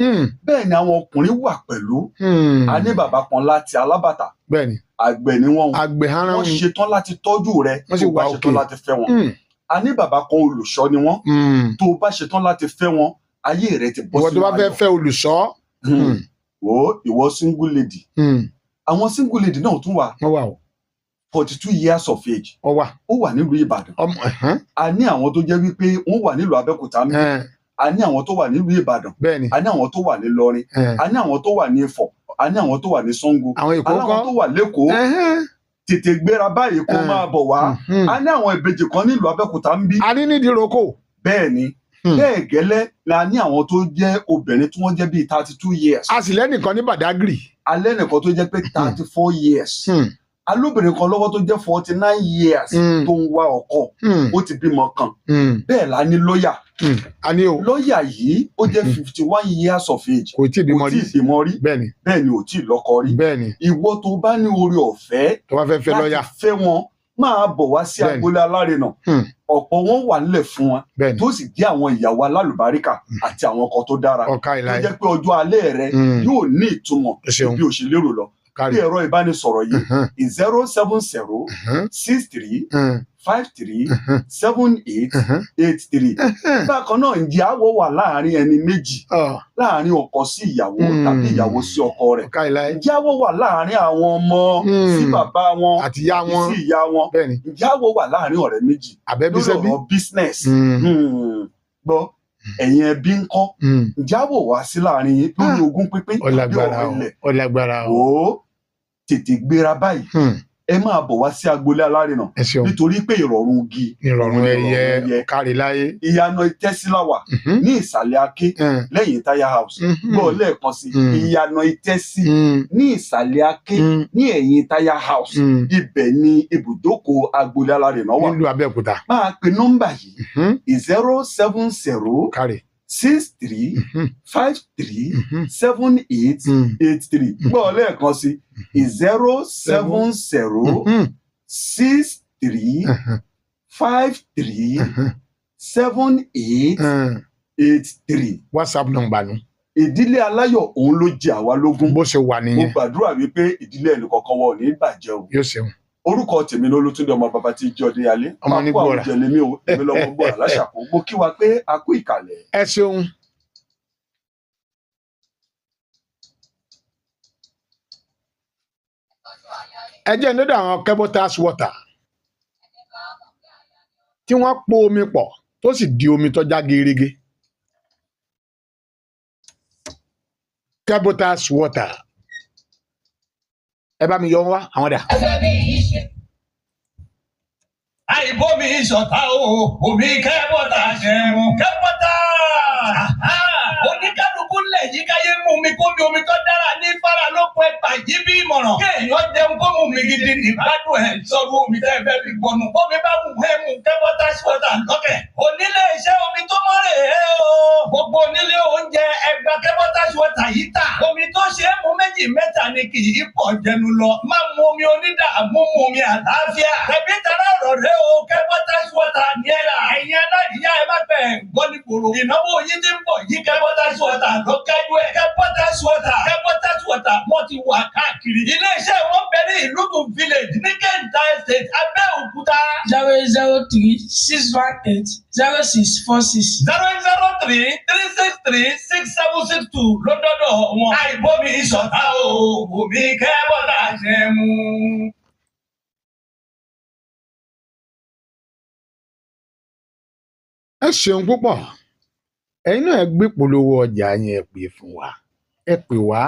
bẹ́ẹ̀ ni àwọn ọkùnrin wà pẹ̀lú a ní bàbá kan láti alábàtà àgbẹ̀ ni wọ́n ṣetán láti tọ́jú rẹ tó bá ṣetán láti fẹ́ wọn a ní bàbá kan olùṣọ́ ni wọ́n tó bá ṣetán láti fẹ́ wọn ayé rẹ ti bọ́ sí ìwọ tó bá fẹ́ fẹ́ olùṣọ́ ìwọ single lady àwọn single lady náà tún wà. wọ́n wà o. 42 years of age. ó wà nílùú Ìbàdàn. a ní àwọn tó jẹ́ wípé wọ́n wà nílùú Abẹ́òkúta mi. a ní àwọn tó wà nílùú Ìbàdàn. bẹ́ẹ̀ni. a ní àwọn tó wà ní Ìlọrin. a ní àwọn tó wà ní Ifọ̀. a ní àwọn tó wà ní Ṣàngó. àwọn Èkó kọ́. a ní àwọn tó wà l'Ékòó. tètè gbéra báyìí kó máa bọ̀ wá. a ní àwọn ìbejì kan nílùú Abẹ́òkúta ń bí. a ní nídìí roko. bẹ́ẹ̀ni. bẹ́ẹ̀ gẹ́lẹ́ la ní àwọn tó jẹ́ obìnrin tí wọ́n jẹ́ bíi 32 years. a sì lẹ́nìkan ní Badagry. alẹ́ nìkan tó jẹ́ pé 34 years. alóbìnrin kan lọ́wọ́ tó jẹ́ 49 years tó ń wá ọkọ. ó ti bímọ kan. bẹ́ẹ̀ la ní lọ́ọ̀yà. a ní o. lọ́ọ̀yà yìí ó jẹ́ 51 years of age. kò tí ì bímọ rí. bẹ́ẹ̀ni ò tí ì lọ́kọ rí. bẹ́ẹ̀ni. ìwọ tó bá ní oore ọ̀fẹ́. tó bá fẹ́ fẹ́ lọ́ọ̀yà. láti fẹ́ wọn máa bọ̀ wá sí agboolé alárinà. ọ̀pọ̀ wọn wà nílẹ̀ fún wọn. tó sì jẹ́ àwọn ìyàwó alálùbáríkà àti àwọn ọkọ tó dára. tó jẹ́ pé ọjọ́ alẹ́ rẹ yóò ní ìtumọ̀ bí o ṣe lérò lọ. bí ẹ̀rọ ìbánisọ̀rọ̀ yìí 070 63 53 78 83. bákan náà ǹjẹ́ àwọ̀ wà láàrin ẹni méjì, láàrin ọkọ sí ìyàwó tàbí ìyàwó sí ọkọ rẹ̀. ǹjẹ́ àwọ̀ wà láàrin àwọn ọmọ sí bàbá wọn àti sí ìyá wọn. ǹjẹ́ àwọ̀ wà láàrin ọ̀rẹ́ méjì lórí ọ̀rọ̀ business. gbọ́ ẹ̀yin ẹbí ń kọ́. ǹjẹ́ àwọ̀ wá sí láàrin lórí ogún pínpín bí ọ̀rọ̀ ilẹ̀. ó tètè gbéra báyìí. ẹ máa bọ̀ wá sí agboolé alárinà nítorí pé ìrọ̀rùn igi ìrọ̀rùn ẹyẹ kárí láyé. ìyànà ìtẹ́síláwà ní ìsàlẹ̀ Aké lẹ́yìn Táyà house. gbọ́ lẹ́ẹ̀kan sí ìyànà ìtẹ́sí ní ìsàlẹ̀ Aké ní ẹ̀yìn Táyà house. ibẹ̀ ni ibùdókọ̀ agboolé alárinà wà nílùú Abẹ́òkúta. máa pe nọ́mbà yìí 070 kárí 63 53 78 83. gbọ́ lẹ́ẹ̀kan sí 070 63 53 78 83. WhatsApp nọ́mbà nu. ìdílé aláyọ̀ òun ló jẹ àwa lógún. bó ṣe wà nìyẹn. mo gbàdúrà wípé ìdílé ẹnìkọ̀ọ̀kan wa ò ní bàjẹ́ o. yóò ṣeun. orúkọ tèmi ló Olútúndé ọmọ bàbá tí jọ dé alẹ́. ọmọ ní gbọ́ra. àpò àwùjẹ lèmi o èmi lọ́mọ gbọ́ra láṣàkó. mo kí wa pé a kú ìkàlẹ̀. ẹ ṣeun. ẹ jẹ́ nídìí àwọn Kebotas water tí wọ́n po omi pọ̀ tó sì di omi tó já gerege. Kebotas water ẹ bá mi yọ wá àwọn dà. àìbómi ìṣọ̀tá o omi Kẹ́bọ́tà ṣẹ̀wọ̀n Kẹ́bọ́tà. oníkálukú lẹ̀ yí káyé mú mi kó mi omi tó dára ní fara ló pẹ́ pàjí bí ìmọ̀ràn. kéèyàn jẹun kó mú mi gidi nígbàdùn ẹ̀ sọ́dún omi tẹ́ fẹ́ fi gbọ̀nù. omi bá mú ẹ̀ mú Kẹ́bọ́tà ṣọ̀tà lọ́kẹ̀. onílé iṣẹ́ omi tó mọ́ rè é o. gbogbo onílé oúnjẹ ẹgbẹ́ Kẹ́bọ́tà ṣọ̀tà yìí tà. omi tó ṣe é mú méjì mẹ́ta ni kì í pọ̀ jẹnu lọ. má mu omi onídàámú mu omi àlàáfíà. ẹbí tara ọ̀rọ̀ rẹ o Kẹ́bọ́tà ṣọ̀tà ní ẹ̀rà. ẹ̀yin aládìyá ẹ má fẹ́ gbọ́ ní gbòòrò. ìnáwó yín ti ń bọ̀ yí Kẹ́bọ́tà ṣọ̀tà ló kájú ẹ̀. Kẹ́bọ́tà ṣọ̀tà wọ́n ti wà káàkiri. ilé iṣẹ́ wọn bẹ ní Ìlúgùn village ní Kẹ́ńtà estate Abẹ́òkúta. 003 618 0646. 003 363 6762 lọ́dọ̀dọ̀ wọn. àìbómi ìṣọ̀tá o omi Kẹ́bọ́tà ṣe mú. ẹ ṣeun púpọ̀ ẹ̀yin náà ẹ gbé polówó ọjà yẹn ẹ pè fún wa ẹ pè wá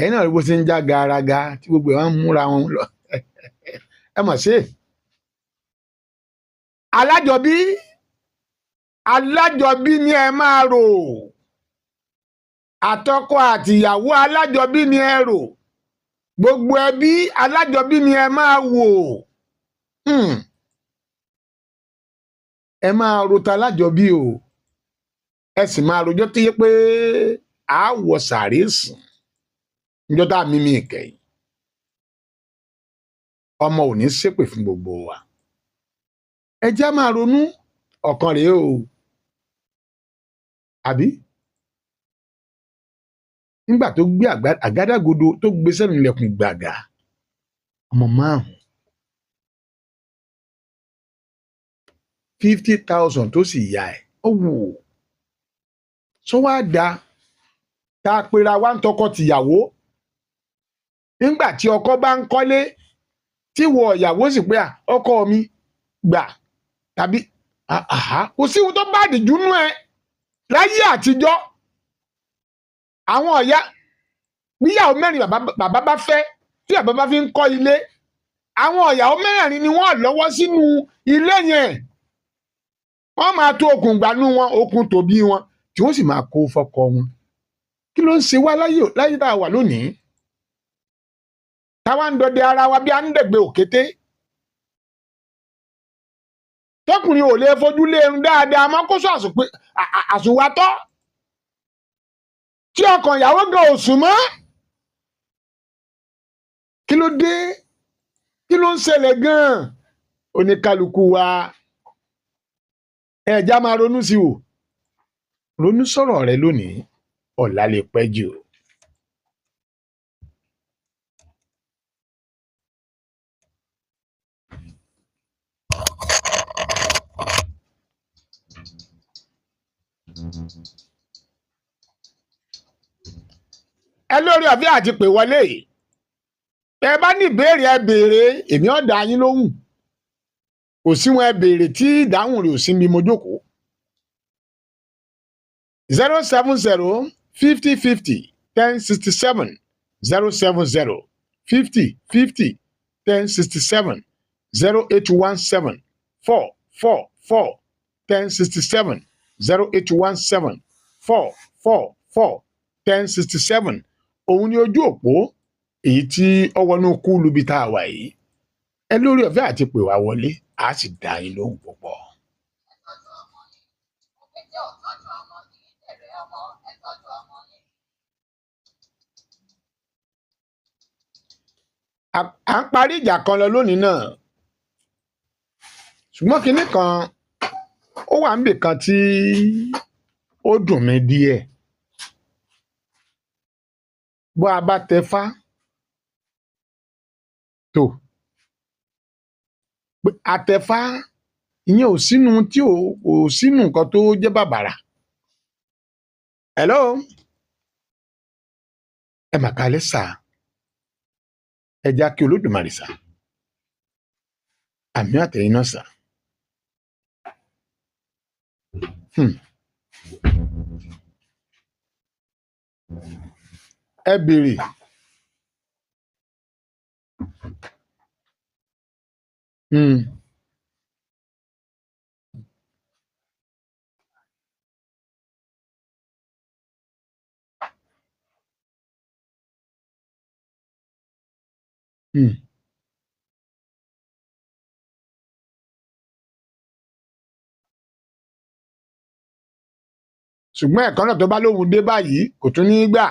ẹ̀yin náà rí bó ṣe ń já garaga tí gbogbo ẹ̀ wá ń múra wọn lọ ẹ mọ̀ sí alájọbí ni ẹ máa rò àtọkọ àtìyàwó alájọbí ni ẹ rò gbogbo ẹbí alájọbí ni ẹ máa wò ẹ máa ro ta alájọbí o ẹ sì máa rojọ́ tó yẹ pé àáwọ̀ sàárè sùn níjọ́ tá a mímí ìkẹyìn ọmọ ò ní ṣépè fún gbogbo wa ẹ jẹ́ máa ronú ọ̀kan rèé o àbí nígbà tó gbé àgádágodo tó gbé sẹ́nu ilẹ̀kùn gbàgà ọmọ 50,000 tó sì yá ẹ ó wù sọ wá da tá a pera wá ń tọkọ tìyàwó nígbà tí ọkọ bá ń kọ́lé tí wọ ìyàwó sì pé ọkọ mi gbà tàbí kò sí ohun tó bá dìjú nú ẹ láyé àtijọ́ àwọn ọ̀yá níyàwó mẹ́rin bàbá bá fẹ́ tí bàbá bá fi ń kọ́ ilé àwọn ìyàwó mẹ́rin ni wọ́n lọ́wọ́ sínú ilé yẹn wọ́n máa tó okùn gbanú wọn okùn tòbí wọn tí wọ́n sì máa kó fọ́kọ wọn kí ló ń ṣe wá láyé tá a wà lónìí táwa ń dọdẹ ara wa bí a ń dẹ̀gbẹ́ òkété tọkùnrin ò lè fojú lé irun dáadáa mọ́ kó sọ àsùnwátọ́ tí ọkàn ìyàwó gan ò sùn mọ́ kí ló dé kí ló ń ṣẹlẹ̀ gan-an oníkálukú wa ẹ̀já máa ronú sí o ronú sọ̀rọ̀ rẹ lónìí ọ̀la lè pẹ́ jù. ẹ lórí ọ̀fẹ́ àti pè wọlé ẹ bá ní ìbéèrè ẹ béèrè èmi ó dá yín lóhùn kò sí wọn ẹ béèrè tí ìdáhùn rẹ̀ ò sí mi mo jókòó 070 50 50 1067 070 50 50 1067 0817 444 1067 0817 444 1067 òun ni ojú òpó èyí tí ọwọ́nú kú lubi tá a wà yìí ẹ lórí ọ̀fẹ́ àti pè wá wọlé a sì dá yín lóhùn púpọ̀. à ń parí ìjà kan lọ lónìí náà ṣùgbọ́n kinní kan ó wà níbì kan tí ó dùn mí díẹ̀ bó a bá tẹfá tó àtẹfá ìyẹn ò sínú tí ò sínú nǹkan tó jẹ́ bàbàrà. hello ẹ mà kálẹ́ sà ẹ já kí Olódùmarè sà àmì àtẹ̀yìn náà sà. ẹ béèrè ṣùgbọ́n ẹ̀kan náà tó bá lóhun dé báyìí kò tún ní í gbà.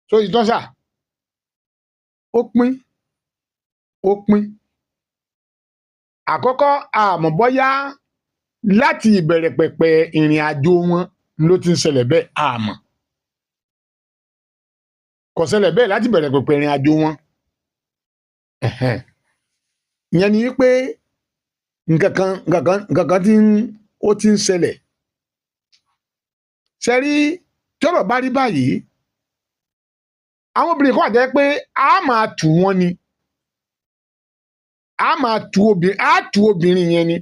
so ìtọ́sà ó pín àkọ́kọ́ àmọ́ bọ́yá láti ìbẹ̀rẹ̀ pẹ̀pẹ̀ ìrìn àjò wọn ló ti ń ṣẹlẹ̀ bẹ́ẹ̀ àmọ́ kò ṣẹlẹ̀ bẹ́ẹ̀ láti ìbẹ̀rẹ̀ pẹ̀pẹ̀ ìrìn àjò wọn ìyẹn ni wípé nǹkan kan tí ó ti ń ṣẹlẹ̀ ṣe rí tí ọ̀rọ̀ bá rí báyìí àwọn obìnrin kan àjẹ́ pé a máa tù wọ́n ni a máa tù obìnrin yẹn ni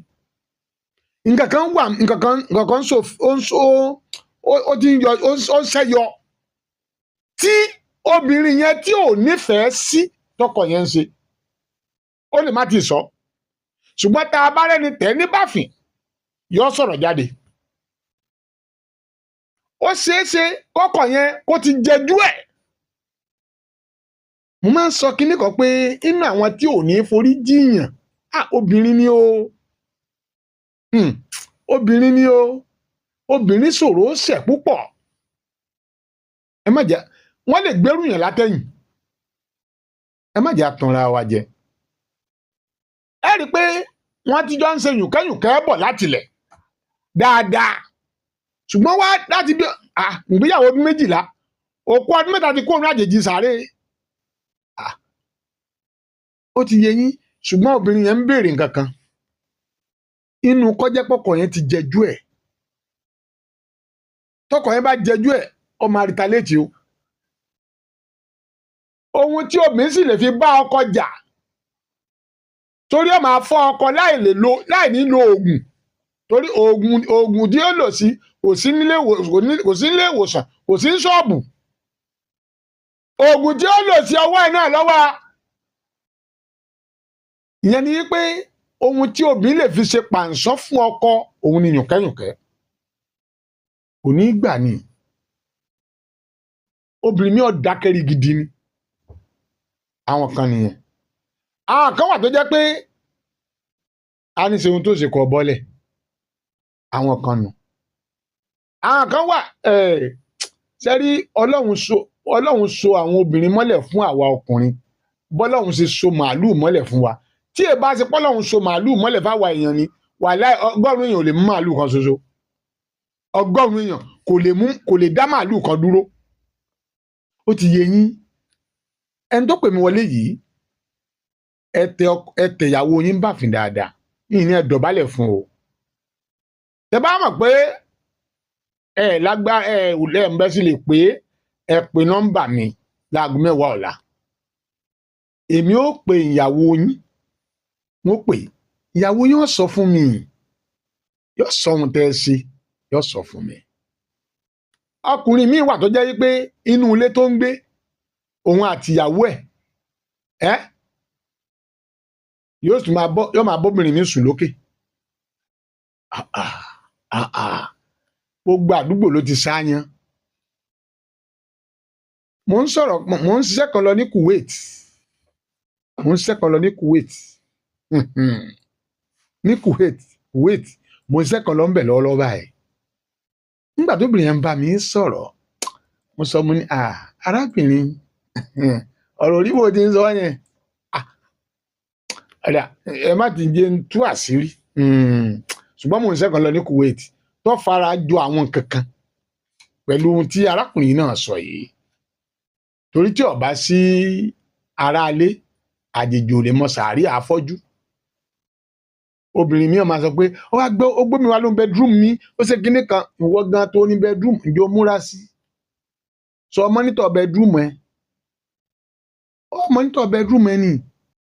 nǹkan kan wà nǹkan kan ó ti ń yọ ó ń ṣẹ́yọ tí obìnrin yẹn tí ò nífẹ̀ẹ́ sí tọkọ yẹn ń ṣe ó lè má ti sọ ṣùgbọ́n tá a bá rẹ́ni tẹ̀ ní báfìn yọ sọ̀rọ̀ jáde ó ṣeéṣe kọ́kọ́ yẹn kó ti jẹjú ẹ̀. mo máa ń sọ kinní kan pé inú àwọn tí ò ní forí jiyàn obìnrin ni o obìnrin ni o obìnrin ṣòro ṣẹ̀ púpọ̀ ẹ má jẹ́ wọ́n lè gbẹ́rù yàn látẹ̀yìn ẹ má jẹ́ àtànra wa jẹ ẹ rí i pé wọ́n ti jọ ń ṣe yùnkẹ́yùnkẹ́ bọ̀ látilẹ̀ dáadáa ṣùgbọ́n wá láti bí ìgbéyàwó ọdún 12 òkú ọdún 3 ti kó òun àjèjì sáré ó ti yé yín ṣùgbọ́n obìnrin yẹn ń béèrè nǹkan kan inú kọjá pọ̀kọ̀ yẹn ti jẹjú ẹ̀ tọkọ yẹn bá jẹjú ẹ̀ ó máa retaliate o ohun tí obìnrin sì lè fi bá ọkọ jà torí ó máa fọ́ ọkọ láì ní lo oògùn torí oògùn tí ó lò sí kò sí nílé ìwòsàn kò sí ṣọ́ọ̀bù oògùn tí ó lò sí ọwọ́ ẹ̀ náà lọ́wọ́ ìyẹn ni wípé ohun tí obìnrin lè fi ṣe pàǹsán fún ọkọ òun ni yùnkẹ́yùnkẹ́ kò ní gbà ní obìnrin mi ò dákẹ́rì gidi ni àwọn kan nìyẹn àwọn kan wà tó jẹ́ pé a ní ṣe ohun tó ṣe kọ bọ́lẹ̀ àwọn kan nù àwọn kan wà sẹ́rí ọlọ́run so àwọn obìnrin mọ́lẹ̀ fún àwa ọkùnrin bọ́lọ́run ṣe so màálùú mọ́lẹ̀ fún wa tí ẹ bá ṣe pọ́lọ́run so màálùú mọ́lẹ̀ fáwa èèyàn ni wàláhì ọgọ́rùn-ún èèyàn ò lè mú màálùú kan ṣoṣo ọgọ́rùn-ún èèyàn kò lè dá màálùú kan dúró ó ti yé yín ẹni tó pè mí wọlé yìí ẹ tẹ ìyàwó yín bàfin dáadáa yìí ni ẹ dọ̀bálẹ̀ fún o tẹ bá mọ̀ pé ẹ ń bẹ́ sí lè pé ẹ pè nọ́mbà mi láago 10 ọ̀la èmi ó pe ìyàwó yín mo pè ìyàwó yín ó sọ fún mi yóò sọ ohun tẹ́ ẹ ṣe yóò sọ fún mi ọkùnrin míì wà tó jẹ́ wípé inú ilé tó ń gbé òun àti ìyàwó ẹ̀ yóò máa bóbìnrin mi sùn lókè gbogbo àdúgbò ló ti sáyán mo ń ṣiṣẹ́ kan lọ ní Kuwait mo ń ṣiṣẹ́ kan lọ ní Kuwait mo ń ṣiṣẹ́ kan lọ ń bẹ̀ lọ́wọ́lọ́wọ́ báyìí nígbà tóbìnrin yẹn ń bá mi sọ̀rọ̀ mo sọ mo ní arábìnrin ọ̀rọ̀ orí wo ti ń sọ yẹn ẹ má ti jẹ́ ń tú àṣírí ṣùgbọ́n mo ń ṣiṣẹ́ kan lọ ní Kuwait tó fara jọ àwọn kankan pẹ̀lú ohun tí arákùnrin náà sọ yìí torí tí ó bá sí aráalé àjèjì ò lè mọ sàárì àfọ́jú obìnrin mi ò máa sọ pé ó gbé mi wá ló ń bedroom mi ó ṣe kinní kan ìwọ gan tó ní bedroom ǹjẹ́ ó múra sí sọ mọ́nítọ̀ bedroom ẹ ó mọ́nítọ̀ bedroom ẹ ni